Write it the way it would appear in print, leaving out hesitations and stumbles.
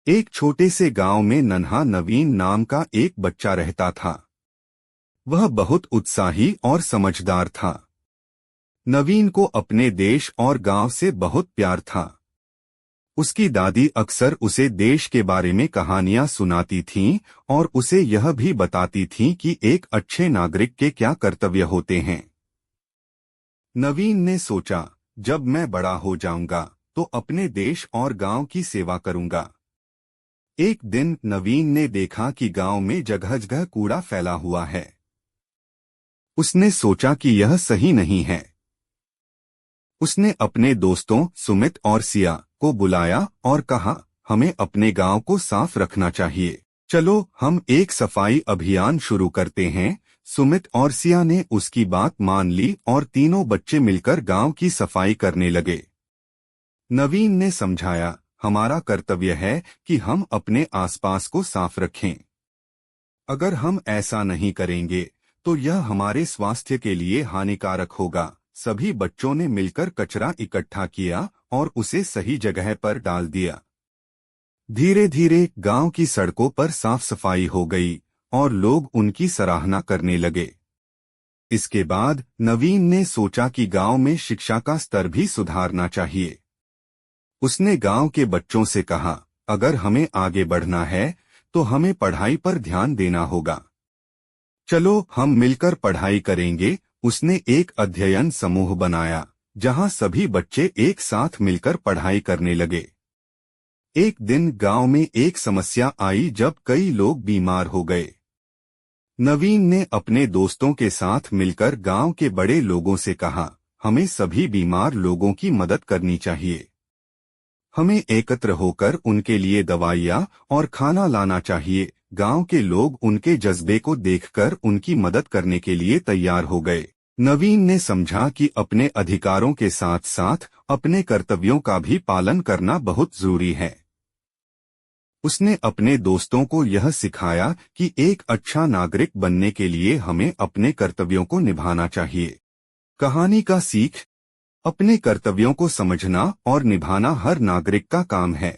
एक छोटे से गांव में नन्हा नवीन नाम का एक बच्चा रहता था। वह बहुत उत्साही और समझदार था। नवीन को अपने देश और गांव से बहुत प्यार था। उसकी दादी अक्सर उसे देश के बारे में कहानियां सुनाती थीं और उसे यह भी बताती थीं कि एक अच्छे नागरिक के क्या कर्तव्य होते हैं। नवीन ने सोचा, जब मैं बड़ा हो जाऊंगा तो अपने देश और गांव की सेवा करूंगा। एक दिन नवीन ने देखा कि गांव में जगह जगह कूड़ा फैला हुआ है। उसने सोचा कि यह सही नहीं है। उसने अपने दोस्तों सुमित और सिया को बुलाया और कहा, हमें अपने गांव को साफ रखना चाहिए। चलो हम एक सफाई अभियान शुरू करते हैं। सुमित और सिया ने उसकी बात मान ली और तीनों बच्चे मिलकर गांव की सफाई करने लगे। नवीन ने समझाया, हमारा कर्तव्य है कि हम अपने आसपास को साफ रखें। अगर हम ऐसा नहीं करेंगे तो यह हमारे स्वास्थ्य के लिए हानिकारक होगा। सभी बच्चों ने मिलकर कचरा इकट्ठा किया और उसे सही जगह पर डाल दिया। धीरे धीरे गांव की सड़कों पर साफ सफाई हो गई और लोग उनकी सराहना करने लगे। इसके बाद नवीन ने सोचा कि गांव में शिक्षा का स्तर भी सुधारना चाहिए। उसने गांव के बच्चों से कहा, अगर हमें आगे बढ़ना है तो हमें पढ़ाई पर ध्यान देना होगा। चलो हम मिलकर पढ़ाई करेंगे। उसने एक अध्ययन समूह बनाया जहां सभी बच्चे एक साथ मिलकर पढ़ाई करने लगे। एक दिन गांव में एक समस्या आई जब कई लोग बीमार हो गए। नवीन ने अपने दोस्तों के साथ मिलकर गांव के बड़े लोगों से कहा, हमें सभी बीमार लोगों की मदद करनी चाहिए। हमें एकत्र होकर उनके लिए दवाइयाँ और खाना लाना चाहिए। गांव के लोग उनके जज्बे को देखकर उनकी मदद करने के लिए तैयार हो गए। नवीन ने समझा कि अपने अधिकारों के साथ साथ अपने कर्तव्यों का भी पालन करना बहुत जरूरी है। उसने अपने दोस्तों को यह सिखाया कि एक अच्छा नागरिक बनने के लिए हमें अपने कर्तव्यों को निभाना चाहिए। कहानी का सीख, अपने कर्तव्यों को समझना और निभाना हर नागरिक का काम है।